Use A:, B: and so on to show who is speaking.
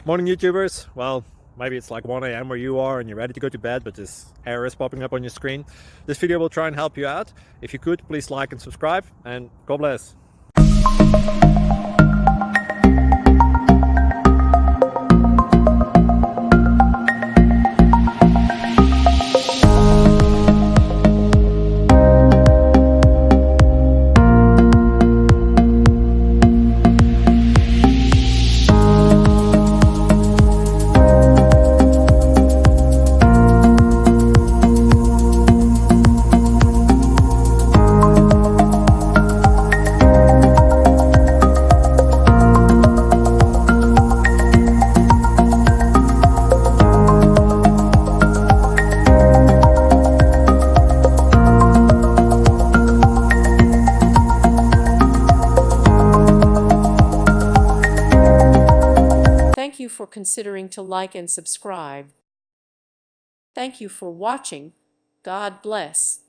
A: Morning YouTubers. Well, maybe it's like 1 a.m. where you are and you're ready to go to bed, but this error is popping up on your screen. This video will try and help you out. If you could, please like and subscribe, and God bless.
B: Thank you for considering to like and subscribe. Thank you for watching. God bless.